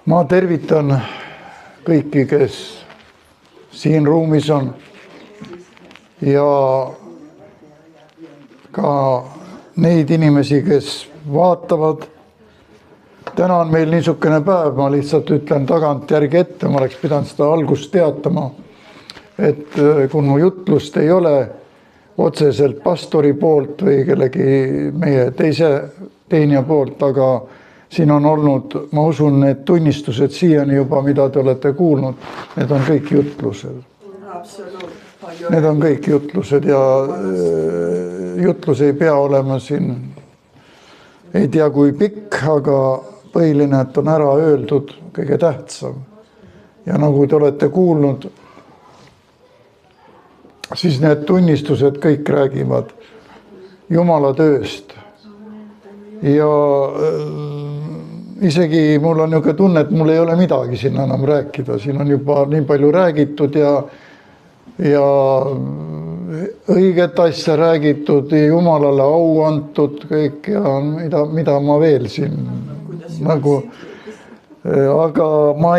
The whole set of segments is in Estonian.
Ma tervitan kõiki, kes siin ruumis on ja ka neid inimesi, kes vaatavad. Täna on meil niisugune päev, ma lihtsalt ütlen tagantjärgi ette, ma oleks pidanud seda algust teatama, et kun mu jutlust ei ole otseselt pastori poolt või kellegi meie teinija poolt, aga siin on olnud, ma usun, need tunnistused siiani juba, mida te olete kuulnud, need on kõik jutlused. Need on kõik jutlused ja jutlus ei pea olema siin, ei tea kui pikk, aga põhiline, et on ära öeldud kõige tähtsam. Ja nagu te olete kuulnud, siis need tunnistused kõik räägivad Jumala tööst. Ja isegi mul on niisugune tunne, et mul ei ole midagi siin enam rääkida. Siin on juba nii palju räägitud ja õiget asja räägitud, Jumalale au antud kõik ja mida ma veel siin nagu, aga ma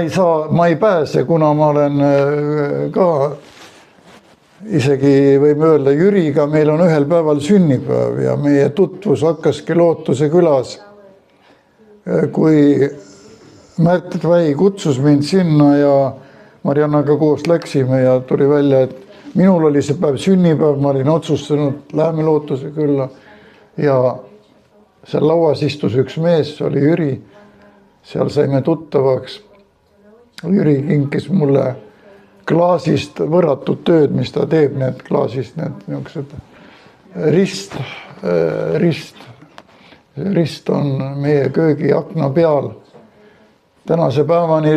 ei pääse, kuna ma olen ka isegi võime öelda Jüriga, meil on ühel päeval sünnipäev ja meie tutvus hakkaski Lootuse külas, kui Märt Väi kutsus mind sinna ja Mariannaga koos läksime ja tuli välja, et minul oli see päev sünnipäev, ma olin otsustanud, läheme Lootuse külla ja seal lauas istus üks mees, see oli Jüri, seal saime tuttavaks. Jüri kinkis mulle klaasist võrratud tööd, mis ta teeb, need klaasist, need niisugused rist on meie köögi akna peal tänase päevani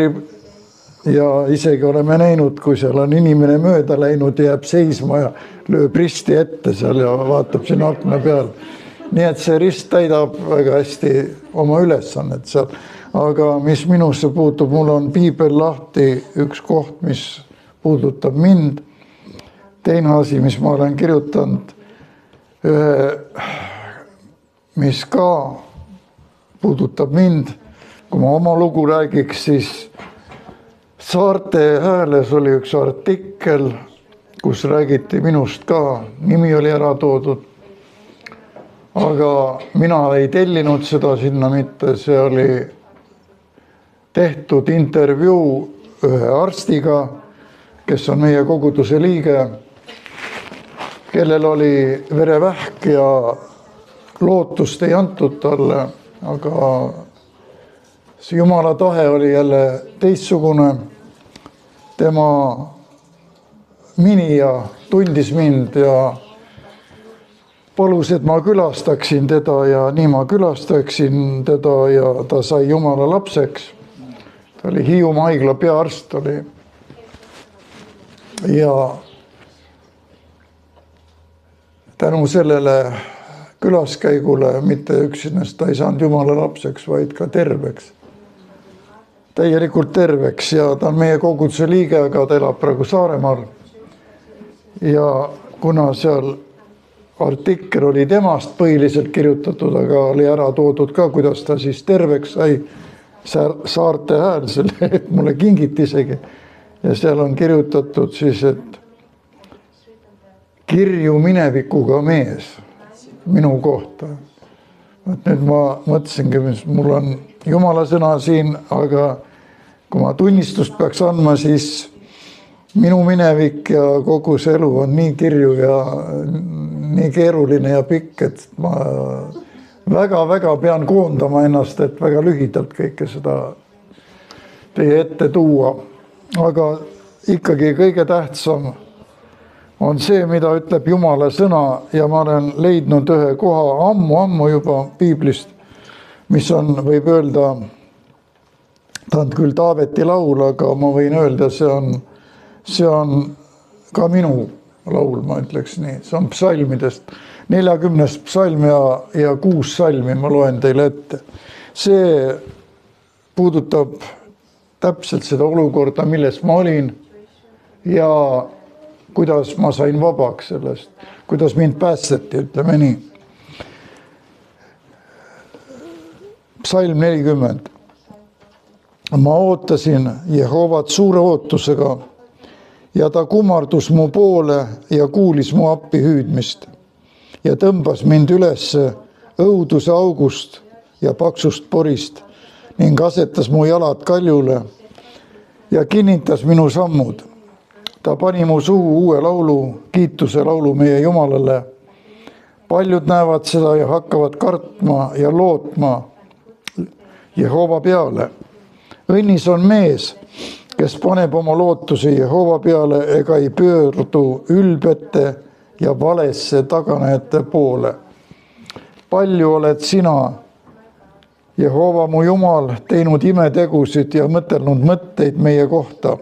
ja isegi oleme näinud, kui seal on inimene mööda läinud, jääb seisma ja lööb risti ette seal ja vaatab sinna akna peal. Nii et see rist täidab väga hästi oma ülesannet seal. Aga mis minusse puutub, mul on piibel lahti üks koht, mis puudutab mind. Teine asi, mis ma olen kirjutanud, mis ka puudutab mind, kui ma oma lugu räägiks, siis Saarte Hääles oli üks artikkel, kus räägiti minust ka, nimi oli ära toodud. Aga mina ei tellinud seda sinna mitte, see oli tehtud intervjuu ühe arstiga, kes on meie koguduse liige, kellel oli verevähk ja lootust ei antud talle, aga see Jumala tahe oli jälle teistsugune. Tema minija tundis mind ja palus, et ma külastaksin teda ja nii ma külastaksin teda ja ta sai Jumala lapseks. Ta oli Hiiumaa haigla peaarst oli. Ja tänu sellele külaskäigule mitte üksnes ta ei saanud Jumala lapseks, vaid ka terveks. Täielikult terveks ja ta on meie koguduse liige, aga ta elab praegu Saaremaal. Ja kuna seal artikkel oli temast põhiliselt kirjutatud, aga oli ära toodud ka, kuidas ta siis terveks sai, Saarte Hääl, et mulle kingiti isegi. Ja seal on kirjutatud siis, et kirju minevikuga mees minu kohta. Nüüd ma mõtlesingi, mul on Jumala sõna siin, aga kui ma tunnistust peaks andma, siis minu minevik ja kogu see elu on nii kirju ja nii keeruline ja pikk, et ma väga pean koondama ennast, et väga lühidalt kõike seda teie ette tuua. Aga ikkagi kõige tähtsam on see, mida ütleb Jumala sõna ja ma olen leidnud ühe koha ammu juba piiblist, mis on, võib öelda, ta on küll Taaveti laul, aga ma võin öelda, see on ka minu laul, ma ütleks nii. See on psalmidest, 40 psalm ja 6 salmi ma loen teile ette. See puudutab täpselt seda olukorda, milles ma olin ja kuidas ma sain vabaks sellest, kuidas mind päästeti, ütleme nii. Psalm 40. ma ootasin Jehovat suure ootusega ja ta kummardus mu poole ja kuulis mu appi hüüdmist ja tõmbas mind üles õuduse august ja paksust porist ning asetas mu jalad kaljule ja kinnitas minu sammud. Ta pani mu suhu uue laulu, kiituse laulu meie Jumalale. Paljud näevad seda ja hakkavad kartma ja lootma Jehova peale. Õnnis on mees, kes paneb oma lootuse Jehova peale ega ei pöördu ülbete ja valesse taganejate poole. Palju oled sina, Jehova mu Jumal, teinud imetegusid ja mõtelnud mõtteid meie kohta.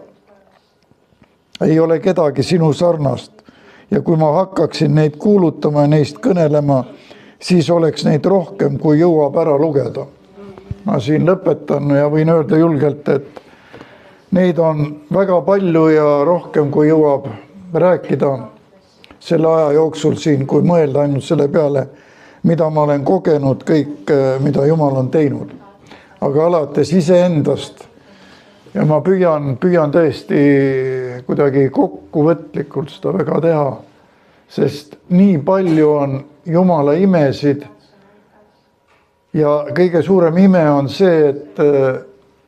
Ei ole kedagi sinu sarnast ja kui ma hakkaksin neid kuulutama ja neist kõnelema, siis oleks neid rohkem, kui jõuab ära lugeda. Ma siin lõpetan ja võin öelda julgelt, et neid on väga palju ja rohkem, kui jõuab rääkida selle aja jooksul siin, kui mõelda ainult selle peale, mida ma olen kogenud, kõik, mida Jumal on teinud. Aga alates iseendast ja ma püüan tõesti kuidagi kokkuvõtlikult seda väga teha, sest nii palju on Jumala imesid ja kõige suurem ime on see,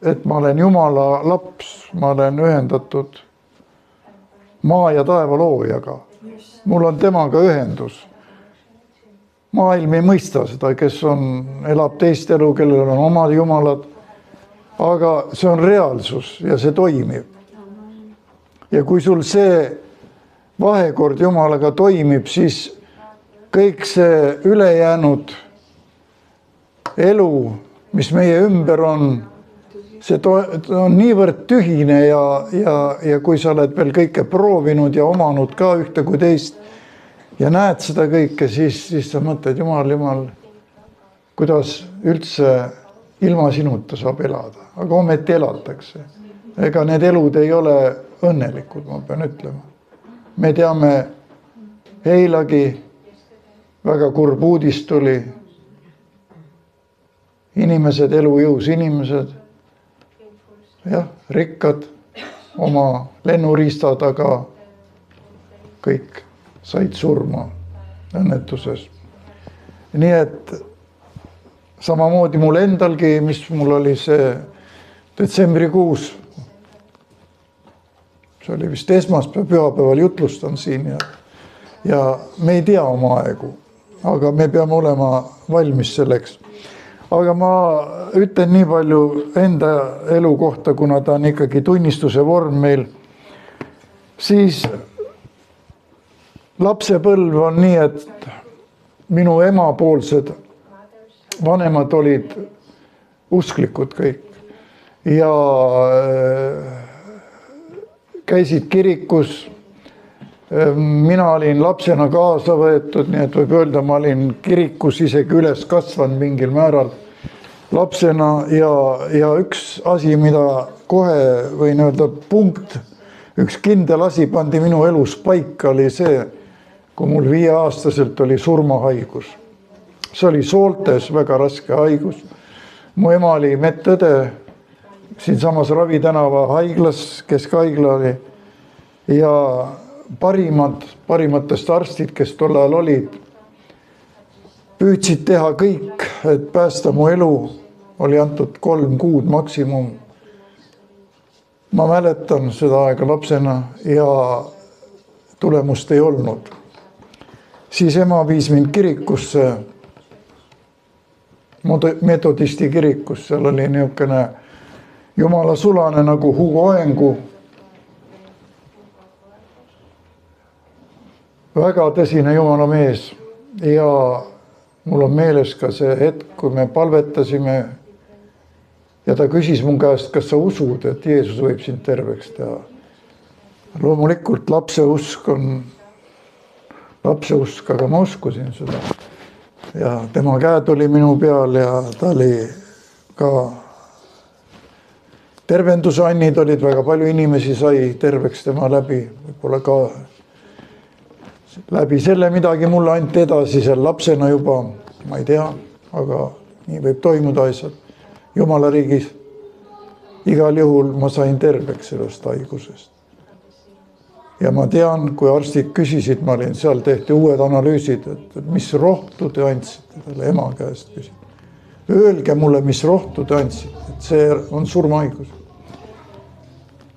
et ma olen Jumala laps, ma olen ühendatud maa ja taeva loojaga. Mul on temaga ühendus. Maailm ei mõista seda, kes elab teist elu, kellel on omad jumalad, aga see on reaalsus ja see toimib. Ja kui sul see vahekord Jumalaga toimib, siis kõik see ülejäänud elu, mis meie ümber on, see on niivõrd tühine ja kui sa oled veel kõike proovinud ja omanud ka ühte kui teist ja näed seda kõike, siis sa mõtled, Jumal, kuidas üldse ilma sinuta saab elada, aga ometi elatakse. Ega need elud ei ole õnnelikud, ma pean ütlema. Me teame, eilagi väga kurb uudis tuli. Inimesed, elujõus inimesed, jah, rikkad oma lennuriistad, aga kõik said surma õnnetuses. Nii et samamoodi mul endalgi, mis mul oli see detsembrikuus, see oli vist esmaspäev, pühapäeval jutlustan siin ja me ei tea oma aegu, aga me peame olema valmis selleks. Aga ma ütlen nii palju enda elu kohta, kuna ta on ikkagi tunnistuse vorm meil, siis lapsepõlv on nii, et minu emapoolsed vanemad olid usklikud kõik ja käisid kirikus. Mina olin lapsena kaasa võetud, nii et võib öelda, ma olin kirikus isegi üles kasvanud mingil määral lapsena ja üks asi, mida kohe võin öelda punkt, üks kindel asi pandi minu elus paika, oli see, kui mul 5-aastaselt oli surmahaigus. See oli sooltes väga raske haigus. Mu ema oli medõde siin samas Ravi tänava haiglas, keskhaigla oli ja parimatest arstid, kes tol ajal olid, püüdsid teha kõik, et päästa mu elu, oli antud 3 kuud maksimum. Ma mäletan seda aega lapsena ja tulemust ei olnud. Siis ema viis mind kirikusse, metodisti kirikus, seal oli niisugune Jumala sulane nagu Hugo Oengu. Väga tõsine Jumala mees ja mul on meeles ka see hetk, kui me palvetasime ja ta küsis mu käest, kas sa usud, et Jeesus võib sind terveks teha. Loomulikult lapse usk, aga ma uskusin seda. Ja tema käed oli minu peal ja ta oli ka tervendusannid olid, väga palju inimesi sai terveks tema läbi, võib-olla ka läbi selle midagi mulle anti edasi seal lapsena juba, ma ei tea, aga nii võib toimuda asjad Jumala riigis. igal juhul ma sain terveks sellest haigusest. Ja ma tean, kui arstid küsisid, ma olin seal, tehti uued analüüsid, et mis rohtu te andsite, talle ema käest küsid. Öelge mulle, mis rohtu te andsite, et see on surmahaigus.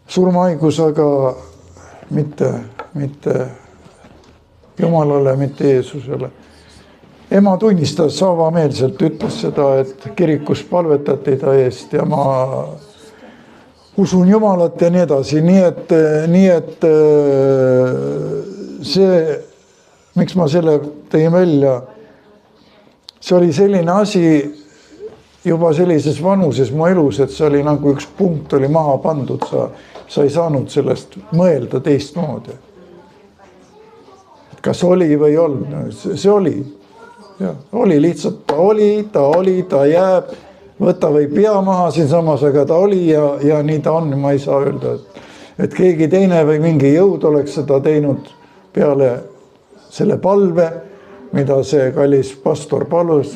Surmahaigus, aga mitte Jumalale, mitte Jeesusele. Ema tunnistas avameelselt, ütles seda, et kirikus palvetati ta eest ja ma usun Jumalat ja nii edasi. Nii et see, miks ma selle tõin välja, see oli selline asi juba sellises vanuses mu elus, et see oli nagu üks punkt oli maha pandud, sa ei saanud sellest mõelda teistmoodi. Kas oli või ei olnud, see oli. Ja, oli lihtsalt, ta jääb, võta või pea maha siin samas, aga ta oli ja nii ta on. Ma ei saa öelda, et keegi teine või mingi jõud oleks seda teinud peale selle palve, mida see kallis pastor palus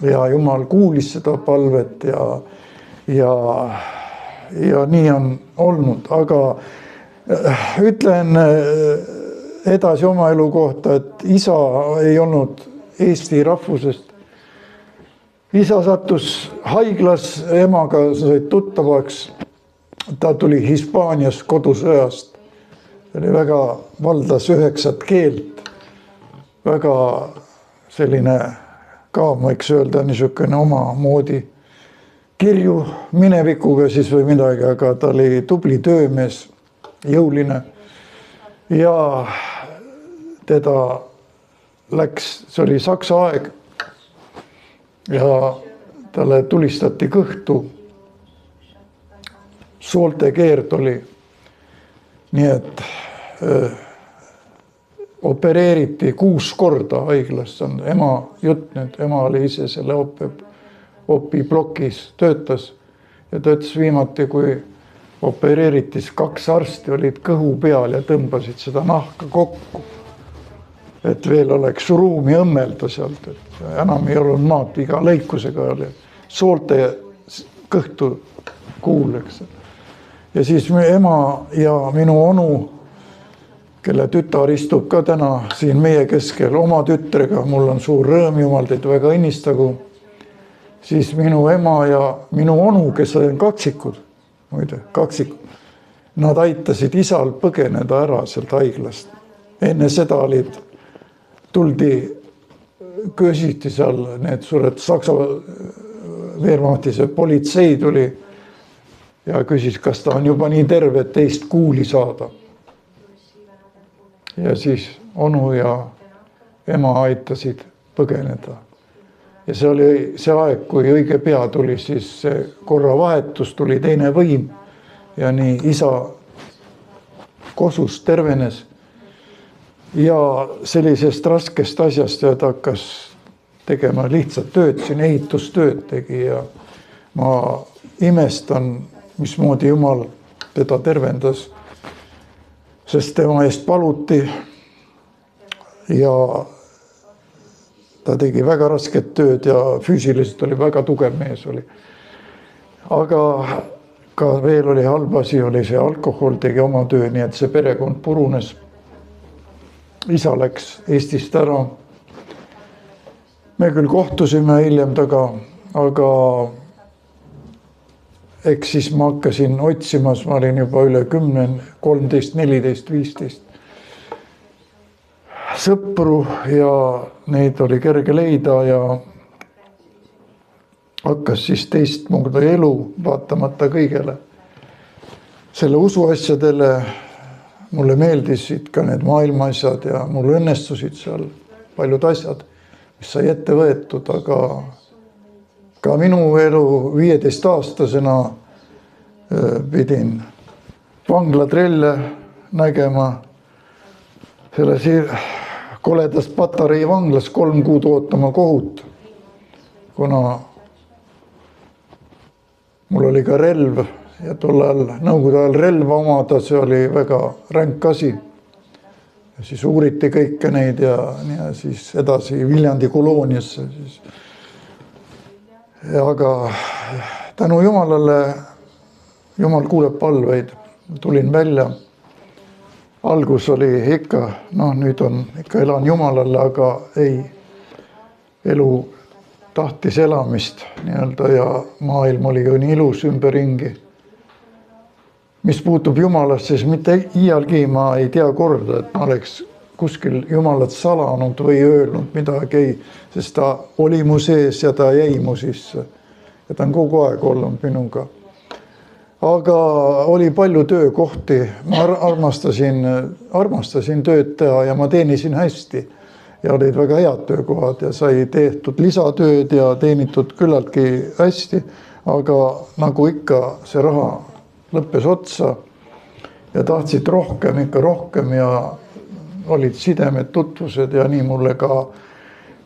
ja Jumal kuulis seda palvet ja nii on olnud, aga ütlen edasi oma elu kohta, et isa ei olnud Eesti rahvusest. Isa sattus haiglas, emaga said tuttavaks. Ta tuli Hispaaniast kodusõjast. Ta oli väga valdas 9 keelt. Väga selline ka, võiks öelda, niisugune oma moodi kirju minevikuga siis või midagi, aga ta oli tubli töömees, jõuline. Ja teda läks, see oli Saksa aeg ja talle tulistati kõhtu. Sooltekeerd oli. Nii et opereeriti 6 korda haiglas. See on ema jutt nüüd. Ema oli ise selle opi plokis töötas ja töötas viimati, kui opereeriti, 2 arsti olid kõhu peal ja tõmbasid seda nahka kokku. Et veel oleks ruumi õmmelda sealt, et enam ei olnud maad, iga lõikusega oli soolte kõhtu kuuleks. Ja siis ema ja minu onu, kelle tütar istub ka täna siin meie keskel oma tütrega, mul on suur rõõm, Jumal teid väga õnnistagu, siis minu ema ja minu onu, kes on kaksikud, muide, kaksikud, nad aitasid isal põgeneda ära sealt haiglast. Enne seda tuldi, küsiti seal need suured Saksa Wehrmachti politsei tuli ja küsis, kas ta on juba nii terve, et teist kuuli saada. Ja siis onu ja ema aitasid põgeneda. Ja see oli see aeg, kui õige pea tuli siis see korravahetus, tuli teine võim ja nii isa kosus tervenes. Ja sellisest raskest asjast, et hakkas tegema lihtsalt tööd, siin ehitustööd tegi ja ma imestan, mismoodi Jumal teda tervendas, sest tema eest paluti ja ta tegi väga rasket tööd ja füüsiliselt oli väga tugev mees oli. Aga ka veel oli halb asi, oli see alkohol, tegi oma töö, nii et see perekond purunes. Isa läks Eestist ära. Me küll kohtusime hiljem taga, aga eks siis ma hakkasin otsimas, ma olin juba üle 10, 13, 14, 15 sõpru ja neid oli kerge leida ja hakkas siis teistmoodi elu vaatamata kõigele. Selle usuasjadele mulle meeldisid ka need maailma asjad ja mul õnnestusid seal paljud asjad, mis sai ette võetud, aga ka minu elu 15-aastasena pidin vanglatrelle nägema selles koledas Patarei vanglas 3 kuud ootama kohut, kuna mul oli ka relv ja tol ajal, nõukogude ajal relva omada, see oli väga ränk asi. Ja siis uuriti kõike neid ja siis edasi Viljandi kolooniasse. Aga tänu Jumalale Jumal kuuleb palveid, tulin välja. Algus oli ikka, nüüd on ikka elan Jumalale, aga ei, elu tahtis elamist nii-öelda ja maailm oli ju nii ilus ümberringi. Mis puutub Jumalasse, siis mitte iialgi ma ei tea korda, et ma oleks kuskil Jumalat salanud või öelnud midagi, sest ta oli mu sees ja ta jäi mu sisse. Ja ta on kogu aeg olnud minuga. Aga oli palju töökohti, ma armastasin tööd teha ja ma teenisin hästi. Ja olid väga head töökohad ja sai tehtud lisatööd ja teenitud küllaltki hästi. Aga nagu ikka see raha lõppes otsa ja tahtsid ikka rohkem ja olid sidemed, tutvused ja nii mulle ka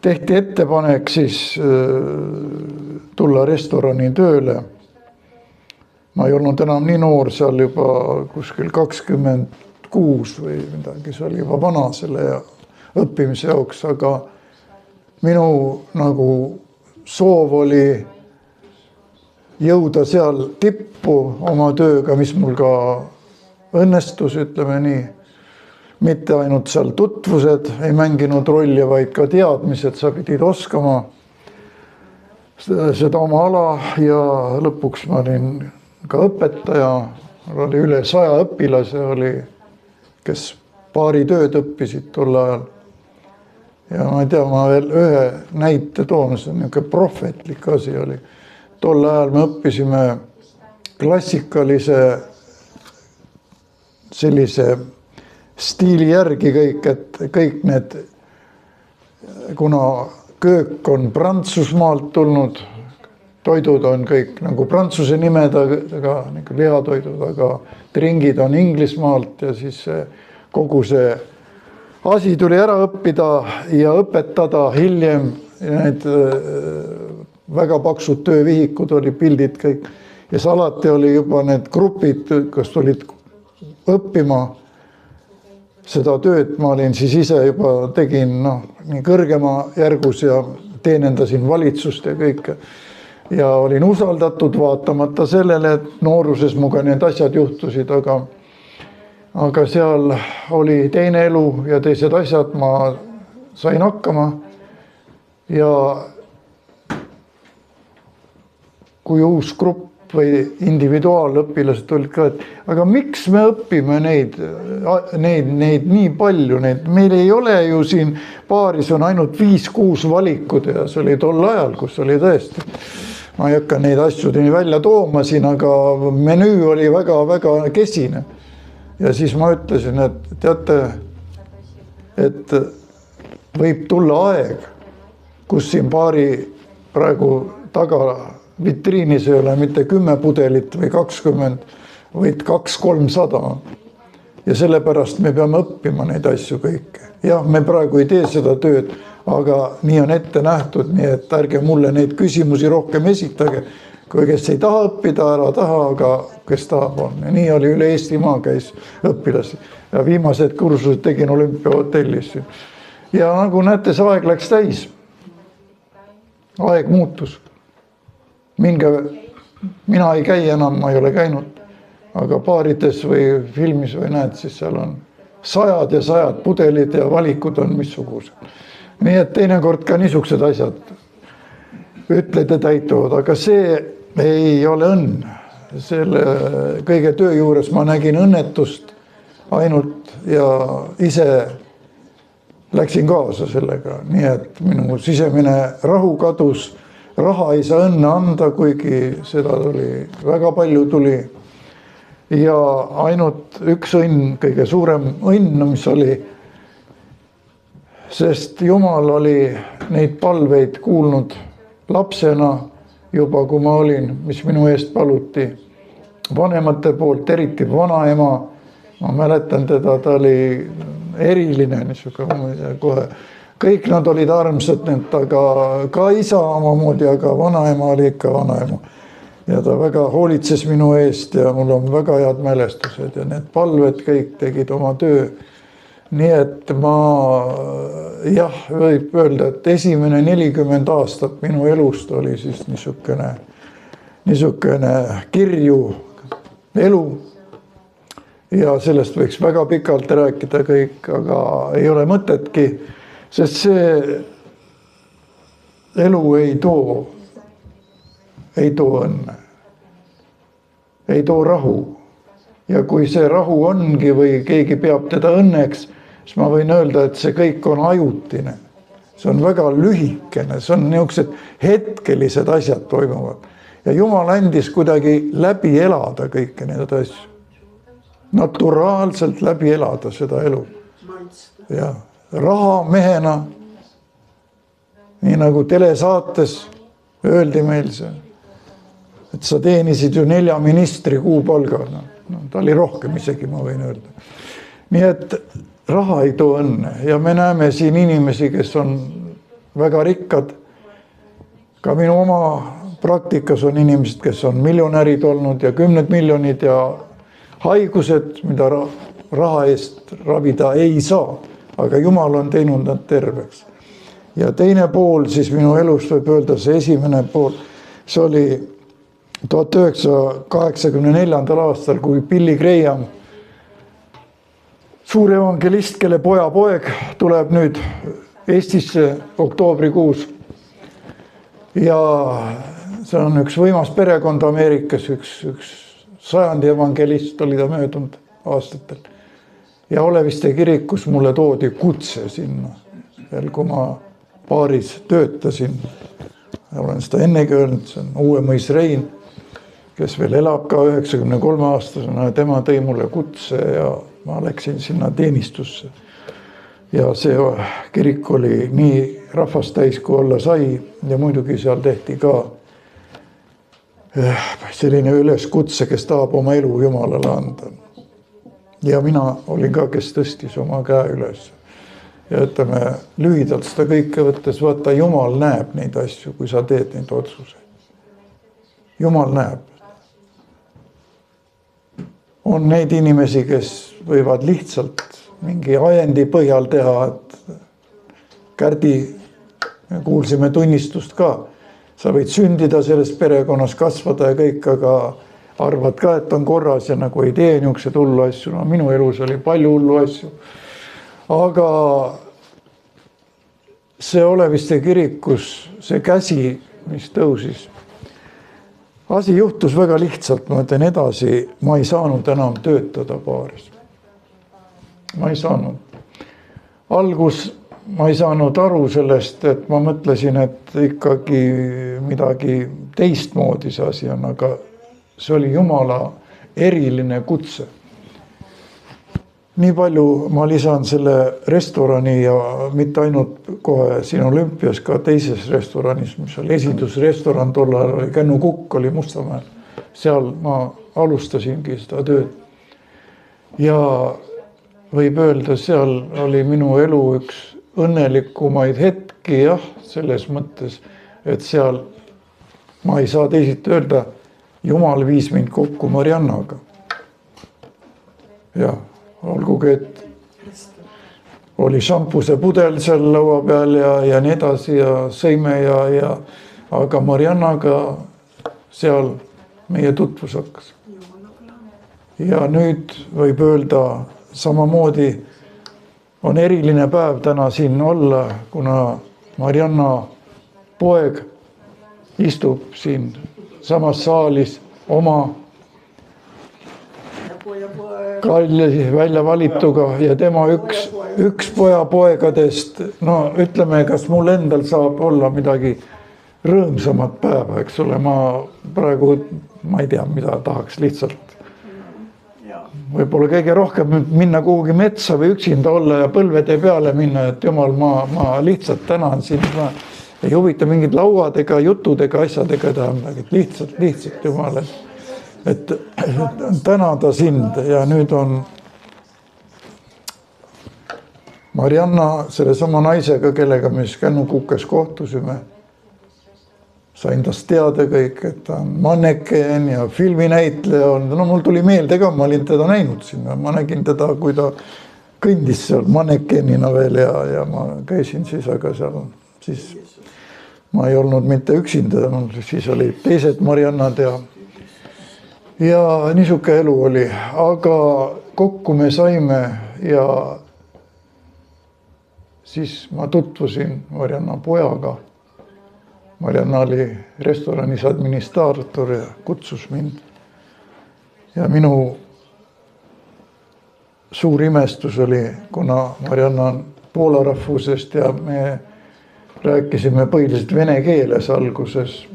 tehti ettepanek siis tulla restorani tööle. Ma ei olnud enam nii noor, seal juba kuskil 26 või midagi, see oli juba vana selle õppimise jaoks, aga minu nagu soov oli jõuda seal tippu oma tööga, mis mul ka õnnestus, ütleme nii. Mitte ainult seal tutvused ei mänginud rolli, vaid ka teadmised, sa pidid oskama seda oma ala ja lõpuks ma olin ka õpetaja. Oli üle 100 õpilase, kes paari tööd õppisid tol ajal. Ja ma ei tea, ma veel ühe näite toon, see on niisugune prohvetlik asi oli. Tol ajal me õppisime klassikalise sellise stiili järgi kõik need, kuna köök on Prantsusmaalt tulnud, toidud on kõik nagu prantsuse nimedega, nagu lihatoidud, aga tringid on Inglismaalt ja siis kogu see asi tuli ära õppida ja õpetada hiljem need väga paksud töövihikud oli, pildid kõik. Ja siis alati oli juba need grupid, kes tulid õppima seda tööd. Ma olin siis ise juba tegin nii kõrgema järgus ja teenendasin valitsust ja kõike. Ja olin usaldatud vaatamata sellele, et nooruses muga need asjad juhtusid, aga seal oli teine elu ja teised asjad, ma sain hakkama. Ja kui uus grupp või individuaalõpilased olid ka, et aga miks me õpime neid nii palju, meil ei ole ju siin paaris on ainult 5-6 valikud ja see oli tol ajal, kus oli tõesti. Ma ei hakka neid asju nii välja tooma siin, aga menüü oli väga kesine. Ja siis ma ütlesin, et teate, et võib tulla aeg, kus siin paari praegu taga vitriinis ei ole mitte 10 pudelit või 20, vaid 200-300 on. Ja sellepärast me peame õppima neid asju kõike. Jah, me praegu ei tee seda tööd, aga nii on ette nähtud, nii et ärge mulle neid küsimusi rohkem esitage. Kui kes ei taha õppida, ära taha, aga kes tahab on. Ja nii oli üle Eestimaa käis õpilasi. Ja viimased kursused tegin Olümpiahotellis. Ja nagu näete, see aeg läks täis. Aeg muutus. Mina ei käi enam, ma ei ole käinud, aga baarides või filmis või näed, siis seal on 100 ja 100 pudelid ja valikud on missugused. Nii et teinekord ka niisugused asjad ütled ja täituvad, aga see ei ole õnn. Selle kõige töö juures ma nägin õnnetust ainult ja ise läksin kaasa sellega. Nii et minu sisemine rahu kadus. Raha ei saa õnne anda, kuigi seda väga palju tuli. Ja ainult üks õnn, kõige suurem õnn, mis oli, sest Jumal oli neid palveid kuulnud lapsena juba, kui ma olin, mis minu eest paluti vanemate poolt, eriti vanaema. Ma mäletan teda, ta oli eriline, kohe. Kõik nad olid armsad, aga ka isa omamoodi, aga vanaema oli ikka vanaema. Ja ta väga hoolitses minu eest ja mul on väga head mälestused ja need palved kõik tegid oma töö. Nii et võib öelda, et esimene 40 aastat minu elust oli siis niisugune kirju elu ja sellest võiks väga pikalt rääkida kõik, aga ei ole mõtetki, sest see elu ei too õnne, ei too rahu. Ja kui see rahu ongi või keegi peab teda õnneks, siis ma võin öelda, et see kõik on ajutine. See on väga lühikene, see on niisugused hetkelised asjad toimuvad. Ja Jumal andis kuidagi läbi elada kõike need asju. Naturaalselt läbi elada seda elu. Ja rahamehena, nii nagu telesaates öeldi meil see, et sa teenisid ju 4 ministri kuupalga. No, ta oli rohkem isegi, ma võin öelda. Nii et raha ei too õnne ja me näeme siin inimesi, kes on väga rikkad. Ka minu oma praktikas on inimesed, kes on miljonärid olnud ja 10 miljonid ja haigused, mida raha eest ravida ei saa, aga Jumal on teinud nad terveks. Ja teine pool siis minu elust võib öelda, see esimene pool, see oli 1984. aastal, kui Billy Graham, suur evangelist, kelle poeg tuleb nüüd Eestisse oktoobrikuus. Ja see on üks võimas perekond Ameerikas, üks 100. evangelist oli ta möödunud aastatel. Ja Oleviste kirikus mulle toodi kutse sinna, veel kui ma paaris töötasin. Olen seda ennegi öelnud, see on Uuemõis Rein, kes veel elab ka 93 aastasena. Tema tõi mulle kutse ja ma läksin sinna teenistusse. Ja see kirik oli nii rahvast täis, kui olla sai. Ja muidugi seal tehti ka selline üleskutse, kes tahab oma elu Jumalale anda. Ja mina olin ka, kes tõstis oma käe üles. Ja ütleme, lühidalt seda kõike võttes, vaata, Jumal näeb neid asju, kui sa teed neid otsuseid. Jumal näeb. On neid inimesi, kes võivad lihtsalt mingi ajendi põhjal teha, et Kärdi, kuulsime tunnistust ka. Sa võid sündida selles perekonnas, kasvada ja kõik, aga arvad ka, et on korras ja nagu ei tee niisugused hullu asju. No, minu elus oli palju hullu asju. Aga see Oleviste kirikus, see käsi, mis tõusis, asi juhtus väga lihtsalt. Ma ütlen edasi, ma ei saanud enam töötada baaris. Ma ei saanud. Algus ma ei saanud aru sellest, et ma mõtlesin, et ikkagi midagi teistmoodi see asi on, aga see oli Jumala eriline kutse. Nii palju ma lisan selle restorani ja mitte ainult kohe siin Olümpias, ka teises restoranis, mis oli esindusrestoran, tollal oli Kännu Kukk oli Mustamäel. Seal ma alustasingi seda tööd. Ja võib öelda, seal oli minu elu üks õnnelikumaid hetki, jah, selles mõttes, et seal ma ei saa teisiti öelda, Jumal viis mind kokku Mariannaga. Ja olgugi, et oli šampuse pudel seal laua peal ja nii edasi ja sõime aga Mariannaga seal meie tutvus hakkas. Ja nüüd võib öelda samamoodi on eriline päev täna siin olla, kuna Marianna poeg istub siin samas saalis oma kalli välja valituga ja tema üks poegadest, no ütleme, kas mul endal saab olla midagi rõõmsamat päeva, eks ole, ma praegu, ma ei tea, mida tahaks lihtsalt. Võib-olla kõige rohkem minna kuhugi metsa või üksinda olla ja põlvede peale minna, et Jumal, ma lihtsalt tänan sind, ma ei huvita mingid lauadega, jutudega, asjadega teha midagi, lihtsalt Jumal, et tänada sind ja nüüd on Marianna selle sama naisega, kellega me Kännu Kukes kohtusime. Sain tast teada kõik, et ta on manneken ja filminäitleja on. No mul tuli meelde ka, ma olin teda näinud sinna. Ma nägin teda, kui ta kõndis seal mannekenina veel ja ma käisin siis, aga seal siis ma ei olnud mitte üksinda, siis oli teised Mariannad ja niisugune elu oli, aga kokku me saime ja siis ma tutvusin Marianna pojaga. Marianna oli restoranis administraator ja kutsus mind. Ja minu suur imestus oli, kuna Marianna on Poola rahvusest ja me rääkisime põhiliselt vene keeles alguses,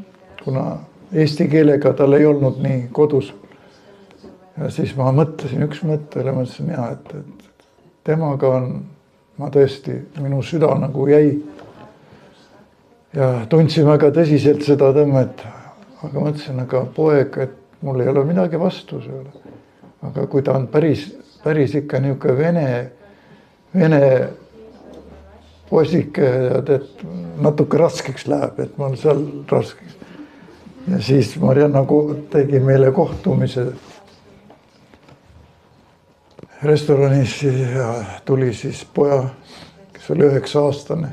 kuna eesti keelega tal ei olnud nii kodus. Ja siis ma mõtlesin üks mõttele, mõtlesin et temaga on, ma tõesti, minu süda nagu jäi. Ja tundsin väga tõsiselt seda tõmmet, aga mõtlesin, aga poeg, et mul ei ole midagi vastu selle. Aga kui ta on päris ikka niisugune vene poisike, et natuke raskeks läheb, et mul seal raskeks. Ja siis Marianna tegi meile kohtumise restoranis ja tuli siis poja, kes oli 9-aastane,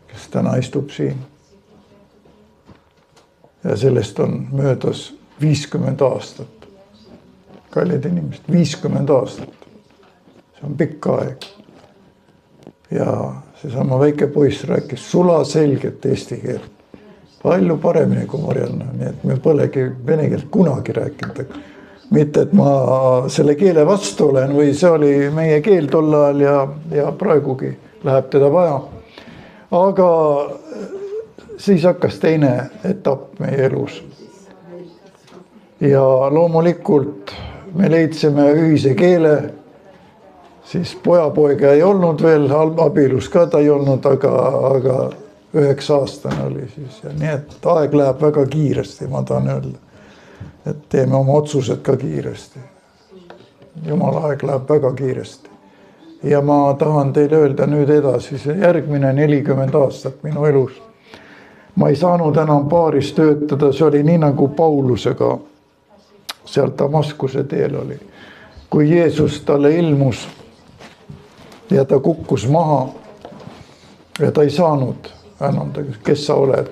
kes täna istub siin. Ja sellest on möödas 50 aastat. Kallid inimesed, 50 aastat. See on pikk aeg. Ja seesama väike poiss rääkis sulaselget eesti keelt. Palju paremini kui Marianna, nii et me polegi vene keelt kunagi rääkinud. Mitte, et ma selle keele vastu olen või see oli meie keel tol ajal ja praegugi läheb teda vaja. Aga siis hakkas teine etapp meie elus. Ja loomulikult me leidsime ühise keele, siis pojapoega ei olnud veel, abielus ka ta ei olnud, aga 9-aastane oli siis. Ja nii et aeg läheb väga kiiresti, ma tahan öelda, et teeme oma otsused ka kiiresti. Jumala aeg läheb väga kiiresti. Ja ma tahan teile öelda nüüd edasi, see järgmine 40 aastat minu elus. Ma ei saanud enam baaris töötada, see oli nii nagu Paulusega seal Damaskuse teel oli. Kui Jeesus talle ilmus ja ta kukkus maha ja ta ei saanud enam, kes sa oled,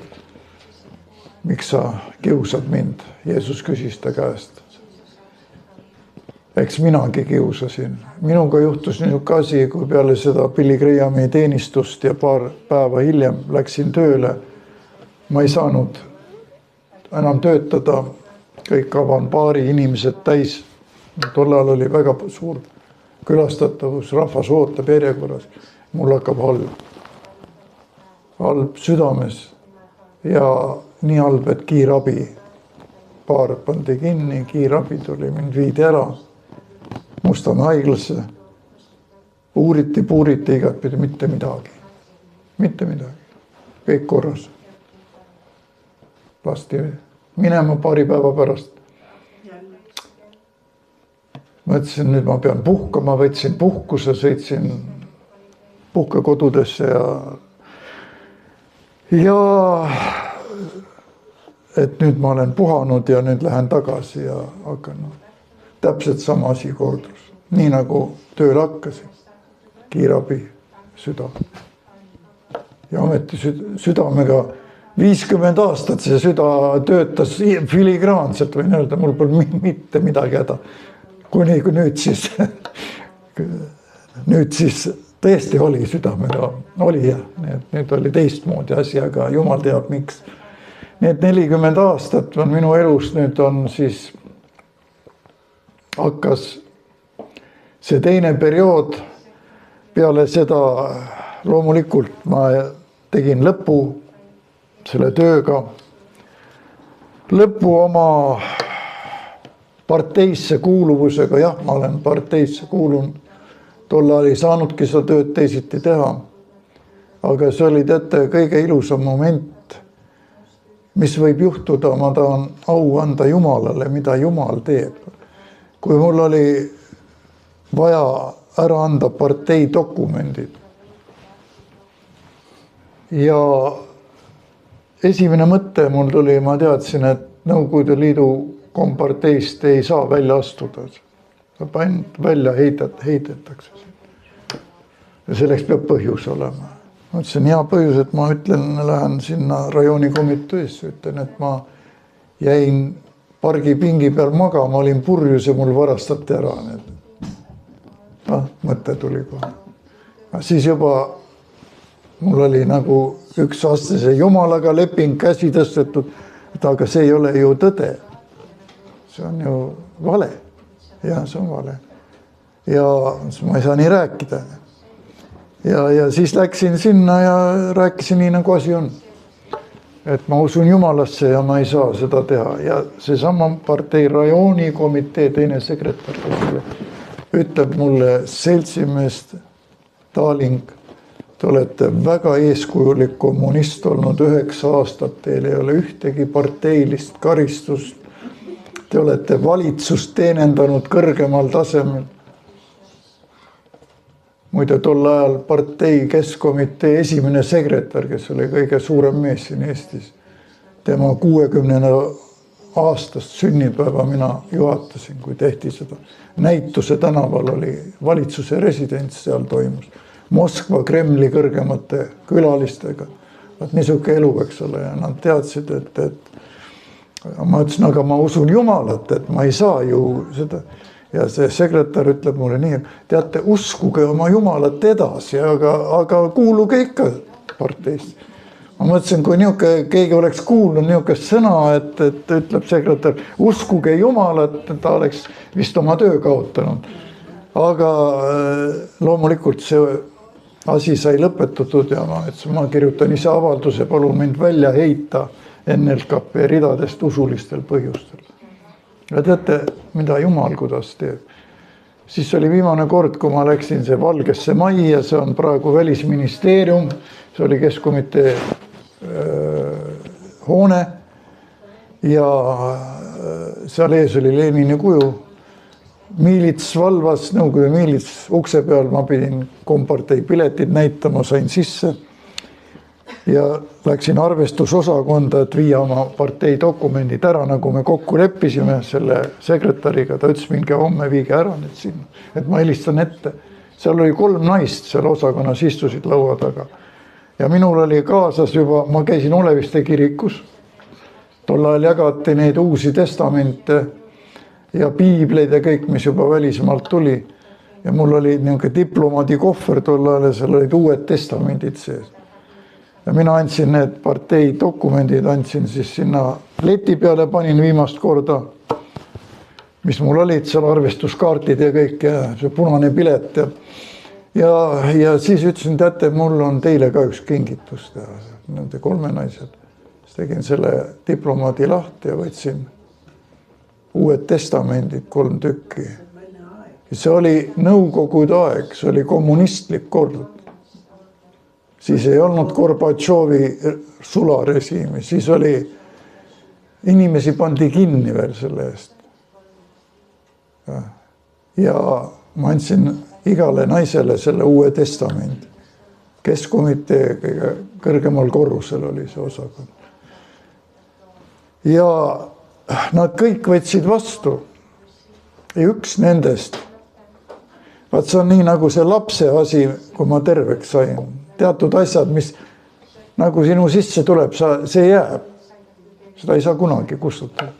miks sa kiusad mind, Jeesus küsis ta käest. Eks minagi kiusasin. Minuga juhtus niisugune asi, kui peale seda Billy Grahami teenistust ja paar päeva hiljem läksin tööle. Ma ei saanud enam töötada, kõik avanbaari inimesed täis. Tollal oli väga suur külastatavus, rahvas ootab järjekorras. Mul hakkab halb südames ja nii halb, et kiirabi. Baar pandi kinni, kiirabi tuli, mind viidi ära Mustamäe haiglasse. Puuriti igatpidi, mitte midagi. Mitte midagi. Kõik korras. Lasti minema paari päeva pärast. Mõtlesin, nüüd ma pean puhkama, võtsin puhkuse, sõitsin puhkekodudesse ja et nüüd ma olen puhanud ja nüüd lähen tagasi ja hakkan. Täpselt sama asi kordus. Nii nagu tööl hakkasin. Kiirabi, süda. Ja ometi südamega 50 aastat see süda töötas filigraanselt, võin öelda, mul pole mitte midagi häda. Kuni nüüd siis tõesti oli südamega, oli ja nüüd oli teistmoodi asi, aga Jumal teab miks. Nii et 40 aastat on minu elus, nüüd on siis hakkas see teine periood. Peale seda loomulikult ma tegin lõpu selle tööga. Lõpu oma parteisse kuuluvusega, jah, ma olen parteisse kuulunud. Tollal ei saanudki seda tööd teisiti teha. Aga see oli teate kõige ilusam moment, mis võib juhtuda, ma tahan au anda Jumalale, mida Jumal teeb. Kui mul oli vaja ära anda partei dokumendid ja esimene mõte mul tuli, ma teadsin, et Nõukogude Liidu komparteist ei saa välja astuda. Ainult välja heidetakse. Ja selleks peab põhjus olema. Ma ütlesin, hea põhjus, et ma ütlen, lähen sinna rajoonikomiteesse, ütlen, et ma jäin pargipingi peal magama, olin purjus ja mul varastati ära need. Mõte tuli kohe. Siis juba mul oli nagu üks aastase Jumalaga leping käsi tõstetud, et aga see ei ole ju tõde. See on ju vale. Ja see on vale. Ja ma ei saa nii rääkida. Ja siis läksin sinna ja rääkisin nii nagu asi on. Et ma usun Jumalasse ja ma ei saa seda teha. Ja seesama partei rajoonikomitee teine sekretär ütleb mulle seltsimeest Taling, te olete väga eeskujulik kommunist olnud 9 aastat, teil ei ole ühtegi parteilist karistust. Te olete valitsust teenendanud kõrgemal tasemel. Muide, tol ajal partei keskkomitee esimene sekretär, kes oli kõige suurem mees siin Eestis. Tema 60. aastast sünnipäeva mina juhatasin, kui tehti seda. Näituse tänaval oli valitsuse residents, seal toimus. Moskva Kremli kõrgemate külalistega. Vaat niisuke elu, eks ole, ja nad teadsid, et ma ütlesin, aga ma usun Jumalat, et ma ei saa ju seda. Ja see sekretär ütleb mulle nii, teate, uskuge oma Jumalat edasi, aga kuuluge ikka parteist. Ma mõtlesin, kui keegi oleks kuulnud niisugust sõna, et ütleb sekretär, uskuge Jumalat, ta oleks vist oma töö kaotanud. Aga loomulikult see asi sai lõpetatud ja ma kirjutan ise avalduse, palun mind välja heita NLKP ridadest usulistel põhjustel. Ja teate, mida Jumal kuidas teeb? Siis oli viimane kord, kui ma läksin see Valgesse Majja, see on praegu Välisministeerium, see oli keskkomitee hoone ja seal ees oli Lenini kuju. Miilits valvas, Nõukogude miilits ukse peal, ma pidin kompartei piletid näitama, sain sisse ja läksin arvestusosakonda, et viia oma partei dokumendid ära, nagu me kokku leppisime selle sekretäriga, ta ütles, minge homme viige ära need sinna, et ma helistan ette. Seal oli 3 naist, seal osakonnas istusid laua taga. Ja minul oli kaasas juba, ma käisin Oleviste kirikus, tol ajal jagati neid uusi testamente ja piibleid ja kõik, mis juba välismaalt tuli. Ja mul oli niisugune diplomaadi kohver tol ajal ja seal olid uued testamendid sees. Ja mina andsin need partei dokumendid, andsin siis sinna leti peale, panin viimast korda, mis mul olid seal arvestuskaartid ja kõik ja see punane pilet ja siis ütlesin, teate, mul on teile ka üks kingitus teha, nende 3 naised. Siis tegin selle diplomaadi lahti ja võtsin uued testamendid 3 tükki. See oli nõukogude aeg, see oli kommunistlik kord. Siis ei olnud Gorbatšovi sularežiimi, siis oli, inimesi pandi kinni veel selle eest. Ja ma andsin igale naisele selle uue testamendi. Keskkomitee kõige kõrgemal korrusel oli see osakond. Ja nad kõik võtsid vastu. Ja üks nendest, vaat see on nii nagu see lapse asi, kui ma terveks sain. Teatud asjad, mis nagu sinu sisse tuleb, see jääb. Seda ei saa kunagi kustutada.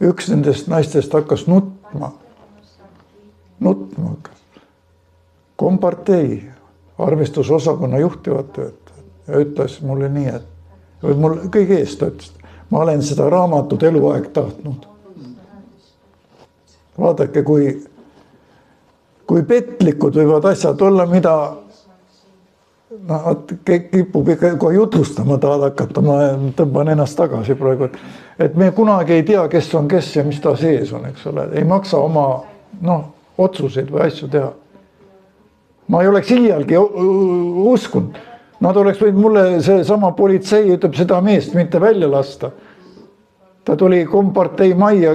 Üks nendest naistest hakkas nutma. Kompartei arvestusosakonna juhtivat töötajat ja ütles mulle nii, et mul kõige eest ütles, ma olen seda raamatut eluaeg tahtnud. Vaadake, kui petlikud võivad asjad olla, mida kipub ikka kohe jutlustama tahad hakata, ma tõmban ennast tagasi praegu, et me kunagi ei tea, kes on kes ja mis ta sees on, eks ole, ei maksa oma otsuseid või asju teha. Ma ei oleks iialgi uskunud. Nad oleks võinud mulle see sama politsei ütleb seda meest mitte välja lasta. Ta tuli kompartei majja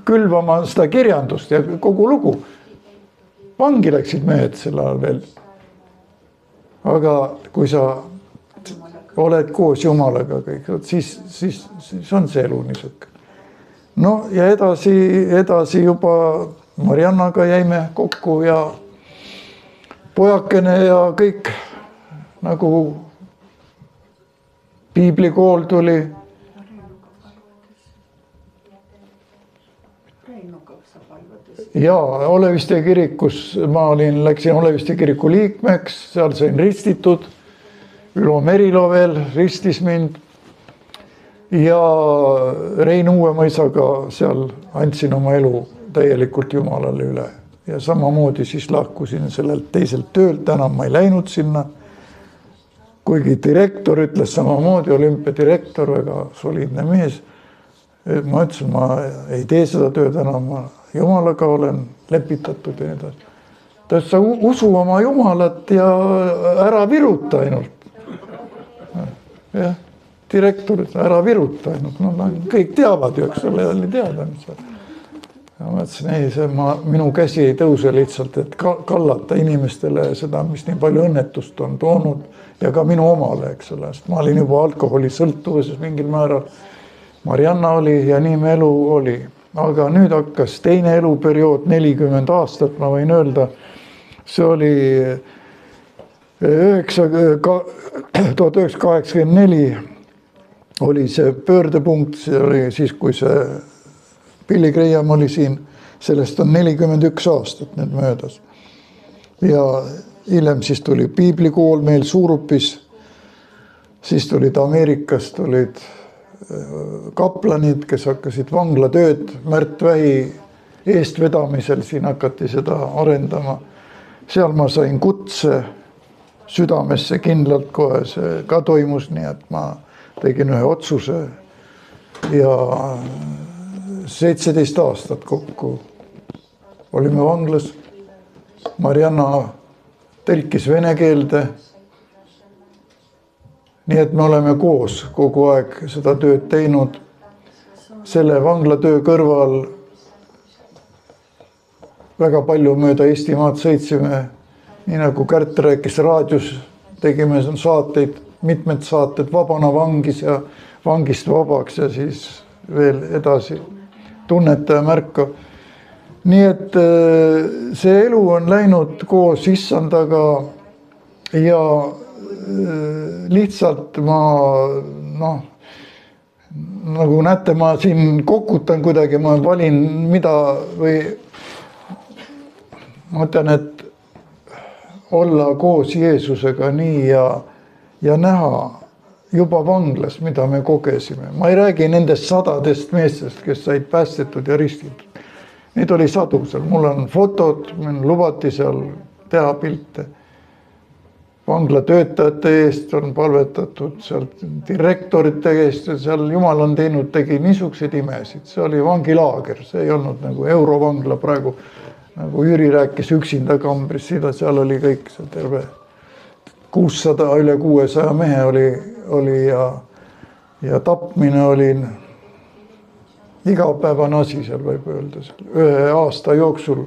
külvama seda kirjandust ja kogu lugu. Vangi läksid mehed selle ajal veel. Aga kui sa oled koos Jumalaga kõik, siis on see elu niisuke. No ja edasi juba Mariannaga jäime kokku ja pojakene ja kõik nagu piiblikool tuli. ja Oleviste kirikus ma läksin Oleviste kiriku liikmeks, seal sain ristitud. Ülo Merilo veel ristis mind. Ja Rein Uuemõisaga seal andsin oma elu täielikult Jumalale üle. Ja samamoodi siis lahkusin sellelt teiselt töölt, enam ma ei läinud sinna. Kuigi direktor ütles samamoodi, olümpiadirektor, väga soliidne mees. Ma ütlesin, ma ei tee seda tööd enam, ma Jumalaga olen lepitatud ja nii edasi. Ta ütles, sa usu oma Jumalat ja ära viruta ainult. Jah, direktor ütles, ära viruta ainult. No, kõik teavad ju, eks ole, oli teada. Ja ma ütlesin, ei, minu käsi ei tõuse lihtsalt, et kallata inimestele seda, mis nii palju õnnetust on toonud ja ka minu omale, eks ole. Sest ma olin juba alkoholisõltuvuses mingil määral. Marianna oli ja nii me elu oli. Aga nüüd hakkas teine eluperiood, 40 aastat, ma võin öelda. See oli 1984 oli see pöördepunkt, see oli siis, kui see Billy Graham oli siin, sellest on 41 aastat nüüd möödas. Ja hiljem siis tuli piiblikool meil Suurupis, siis tulid Ameerikast, tulid kaplanid, kes hakkasid vanglatööd Märt Vähi eestvedamisel, siin hakati seda arendama. Seal ma sain kutse südamesse kindlalt kohe, see ka toimus, nii et ma tegin ühe otsuse ja 17 aastat kokku olime vanglas. Marianna tõlkis vene keelde. Nii et me oleme koos kogu aeg seda tööd teinud. Selle vanglatöö kõrval väga palju mööda Eestimaad sõitsime. Nii nagu Kärt rääkis, raadios tegime saateid, mitmed saated Vabana vangis ja Vangist vabaks ja siis veel edasi Tunnetaja märka. Nii et see elu on läinud koos Issandaga ja lihtsalt ma, nagu näete, ma siin kokutan kuidagi, ma valin mida või ma mõtlen, et olla koos Jeesusega nii ja näha juba vanglas, mida me kogesime. Ma ei räägi nendest sadadest meestest, kes said päästetud ja ristitud. Neid oli sadu seal, mul on fotod, meil lubati seal teha pilte. Vangla töötajate eest on palvetatud, seal direktorite eest, seal Jumal on tegi niisuguseid imesid. See oli vangilaager, see ei olnud nagu Eurovangla praegu, nagu Jüri rääkis üksinda kambris, seal oli kõik seal terve 600, üle 600 mehe oli ja tapmine oli igapäevane asi seal, võib öelda. Ühe aasta jooksul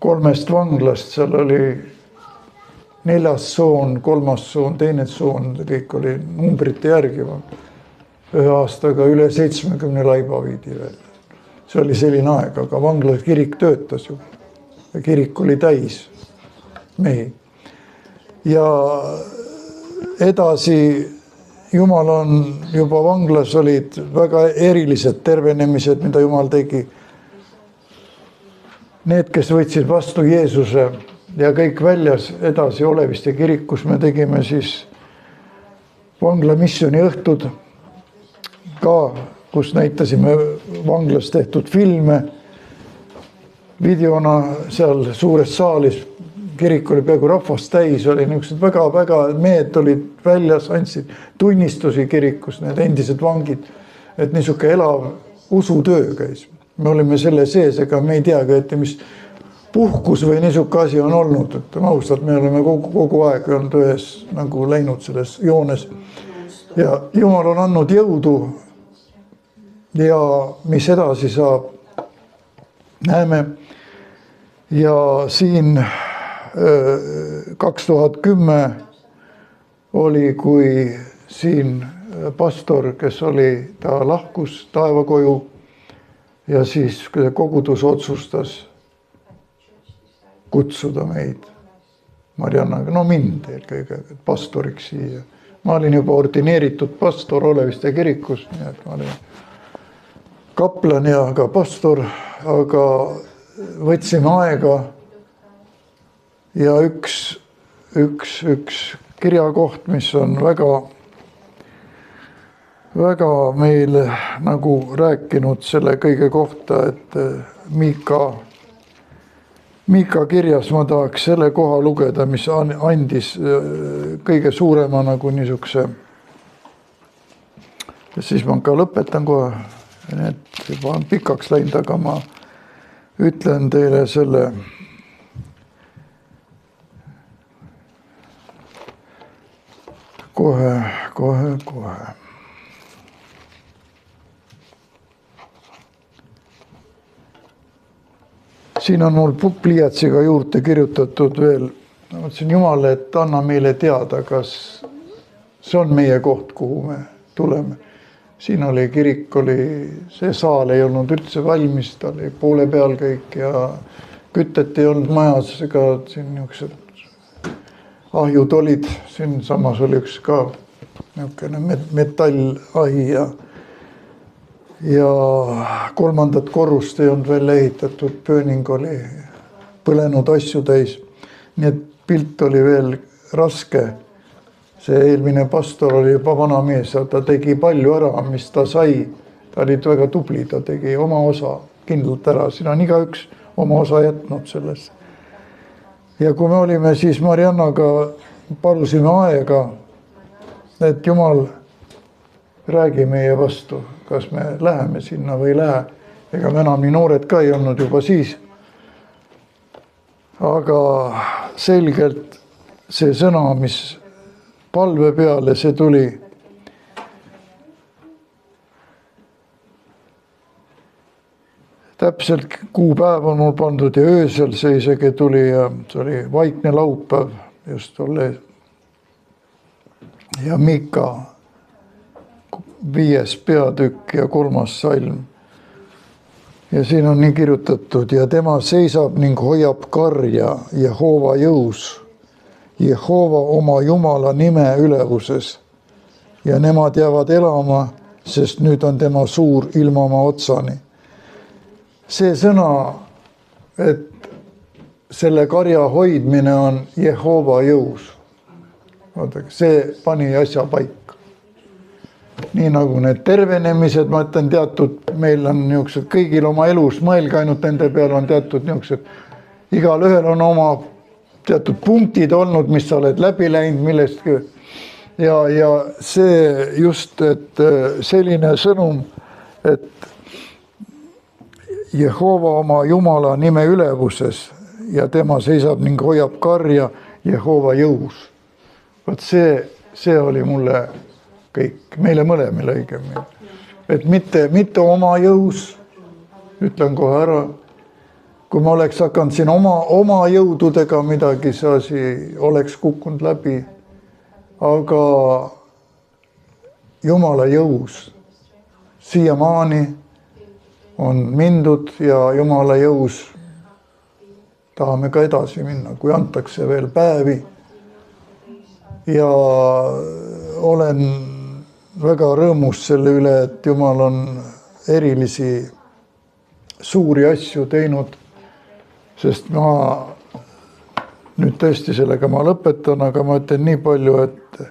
3 vanglast, seal oli 4. soon, 3. soon, 2. soon, kõik oli numbrite järgi. Ühe aastaga üle 70 laiba viidi veel. See oli selline aeg, aga vangla kirik töötas ju. Ja kirik oli täis mehi. Ja edasi Jumal on juba vanglas olid väga erilised tervenemised, mida Jumal tegi. Need, kes võtsid vastu Jeesuse ja kõik väljas edasi Oleviste kirikus, me tegime siis vangla missiooni õhtud ka, kus näitasime vanglas tehtud filme videona seal suures saalis. Kirik oli peaaegu rahvast täis, oli niisugused väga mehed olid väljas, andsid tunnistusi kirikus, need endised vangid, et niisugune elav usutöö käis. Me olime selle sees, ega me ei teagi, et mis puhkus või niisugune asi on olnud, et ausalt, me oleme kogu aeg olnud ühes nagu läinud selles joones ja Jumal on andnud jõudu ja mis edasi saab, näeme ja siin 2010 oli, kui siin pastor, kes oli, ta lahkus taevakoju ja siis kogudus otsustas kutsuda meid Mariannaga, no mind eelkõige pastoriks siia. Ma olin juba ordineeritud pastor Oleviste kirikus, nii et ma olin kaplan ja ka pastor, aga võtsime aega ja üks kirjakoht, mis on väga meile nagu rääkinud selle kõige kohta, et Miika kirjas ma tahaks selle koha lugeda, mis andis kõige suurema nagu niisuguse, ja siis ma ka lõpetan kohe, et juba on pikaks läinud, aga ma ütlen teile selle kohe. Siin on mul pliiatsiga juurde kirjutatud veel, ma mõtlesin Jumale, et anna meile teada, kas see on meie koht, kuhu me tuleme. Siin oli kirik, see saal ei olnud üldse valmis, ta oli poole peal kõik ja kütet ei olnud majas, ega siin niisugused ahjud olid, siin samas oli üks ka niisugune metallahi ja kolmandat korrust ei olnud veel ehitatud, pööning oli põlenud asju täis. Nii et pilt oli veel raske. See eelmine pastor oli juba vana mees ja ta tegi palju ära, mis ta sai. Ta oli väga tubli, ta tegi oma osa kindlalt ära. Siin on igaüks oma osa jätnud selles. Ja kui me olime siis Mariannaga, palusime aega, et Jumal räägi meie vastu, kas me läheme sinna või ei lähe. Ega me enam nii noored ka ei olnud juba siis. Aga selgelt see sõna, mis palve peale see tuli, täpselt kuupäev on mul pandud ja öösel see isegi tuli ja see oli vaikne laupäev just tolle. Ja Miika 5. peatükk ja 3. salm. Ja siin on nii kirjutatud ja tema seisab ning hoiab karja Jehova jõus, Jehova oma Jumala nime ülevuses ja nemad jäävad elama, sest nüüd on tema suur ilmama otsani. See sõna, et selle karja hoidmine on Jehova jõus. See pani asja paika. Nii nagu need tervenemised, ma ütlen teatud, meil on niisugused kõigil oma elus, mõelge ainult nende peal on teatud niisugused, igal ühel on oma teatud punktid olnud, mis sa oled läbi läinud millestki. Ja see just, et selline sõnum, et Jehova oma Jumala nime ülevuses ja tema seisab ning hoiab karja Jehova jõus. Vaat see oli mulle kõik, meile mõlemile õigemini. Et mitte oma jõus, ütlen kohe ära, kui ma oleks hakanud siin oma jõududega midagi, see asi oleks kukkunud läbi, aga Jumala jõus siiamaani on mindud ja Jumala jõus tahame ka edasi minna, kui antakse veel päevi. Ja olen väga rõõmus selle üle, et Jumal on erilisi suuri asju teinud, sest ma nüüd tõesti sellega ma lõpetan, aga ma ütlen nii palju, et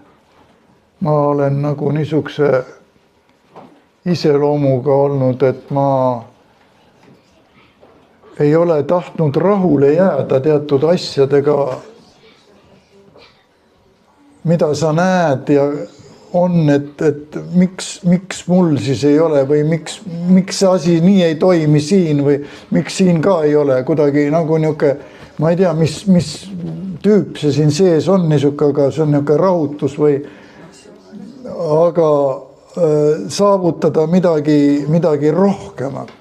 ma olen nagu niisuguse iseloomuga olnud, et ma ei ole tahtnud rahule jääda teatud asjadega, mida sa näed ja on, et miks mul siis ei ole või miks see asi nii ei toimi siin või miks siin ka ei ole kuidagi nagu niuke, ma ei tea, mis tüüp see siin sees on niisuke, aga see on niuke rahutus või aga saavutada midagi rohkemat.